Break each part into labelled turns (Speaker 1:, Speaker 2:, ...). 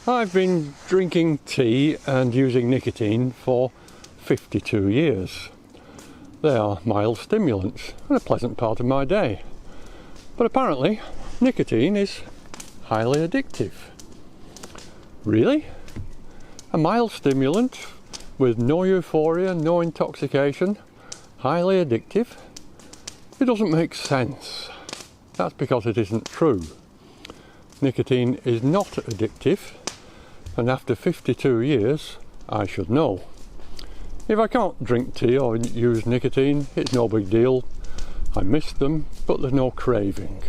Speaker 1: I've been drinking tea and using nicotine for 52 years. They are mild stimulants and a pleasant part of my day. But apparently, nicotine is highly addictive. Really? A mild stimulant with no euphoria, no intoxication, highly addictive? It doesn't make sense. That's because it isn't true. Nicotine is not addictive, and after 52 years, I should know. If I can't drink tea or use nicotine, it's no big deal. I miss them, but there's no craving.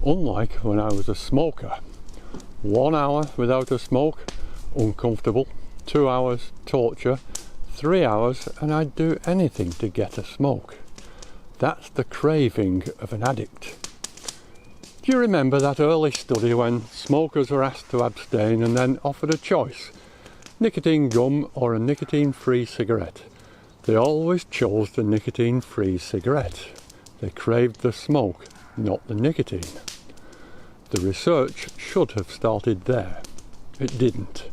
Speaker 1: Unlike when I was a smoker. 1 hour without a smoke, uncomfortable. 2 hours, torture. 3 hours, and I'd do anything to get a smoke. That's the craving of an addict. Do you remember that early study when smokers were asked to abstain and then offered a choice? Nicotine gum or a nicotine-free cigarette? They always chose the nicotine-free cigarette. They craved the smoke, not the nicotine. The research should have started there. It didn't.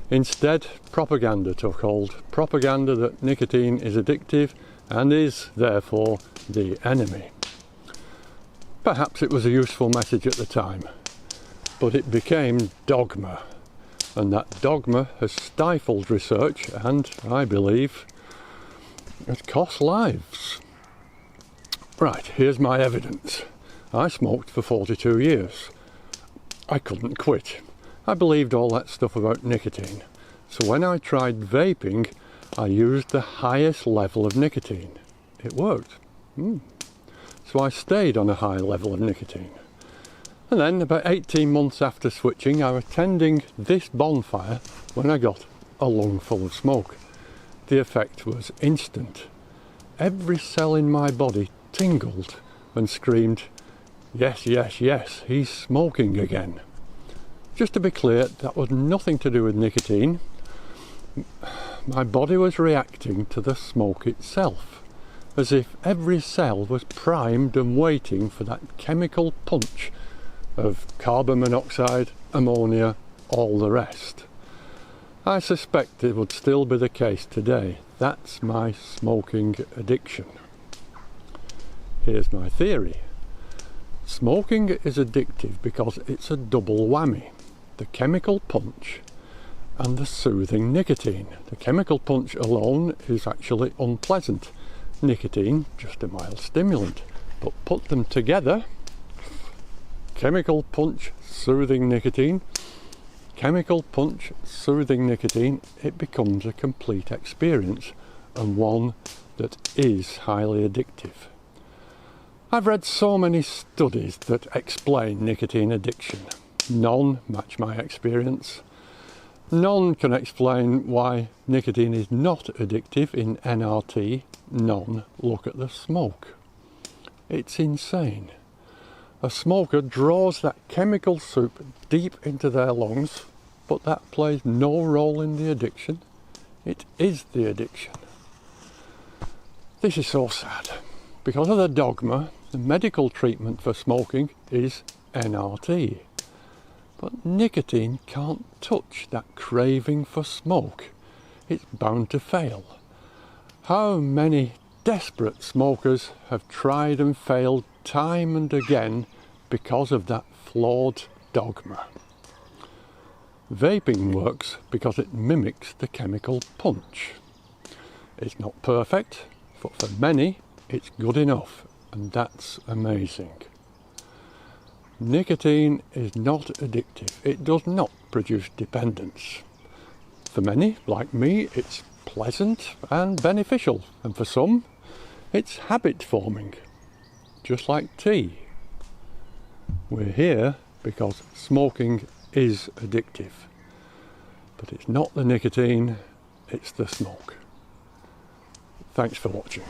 Speaker 1: Instead, propaganda took hold. Propaganda that nicotine is addictive and is, therefore, the enemy. Perhaps it was a useful message at the time, but it became dogma, and that dogma has stifled research and, I believe, it cost lives. Right, here's my evidence. I smoked for 42 years. I couldn't quit. I believed all that stuff about nicotine. So when I tried vaping, I used the highest level of nicotine. It worked. So I stayed on a high level of nicotine. And then, about 18 months after switching, I was attending this bonfire when I got a lungful of smoke. The effect was instant. Every cell in my body tingled and screamed, "Yes, yes, yes, he's smoking again." Just to be clear, that was nothing to do with nicotine. My body was reacting to the smoke itself, as if every cell was primed and waiting for that chemical punch of carbon monoxide, ammonia, all the rest. I suspect it would still be the case today. That's my smoking addiction. Here's my theory. Smoking is addictive because it's a double whammy. The chemical punch and the soothing nicotine. The chemical punch alone is actually unpleasant. Nicotine, just a mild stimulant. But put them together, chemical punch, soothing nicotine, chemical punch, soothing nicotine, it becomes a complete experience, and one that is highly addictive. I've read so many studies that explain nicotine addiction. None match my experience. None can explain why nicotine is not addictive in NRT. None look at the smoke. It's insane. A smoker draws that chemical soup deep into their lungs, but that plays no role in the addiction. It is the addiction. This is so sad. Because of the dogma, the medical treatment for smoking is NRT. But nicotine can't touch that craving for smoke. It's bound to fail. How many desperate smokers have tried and failed time and again because of that flawed dogma? Vaping works because it mimics the chemical punch. It's not perfect, but for many it's good enough, and that's amazing. Nicotine is not addictive. It does not produce dependence. For many, like me, it's pleasant and beneficial, and for some, it's habit forming, just like tea. We're here because smoking is addictive, but it's not the nicotine, it's the smoke. Thanks for watching.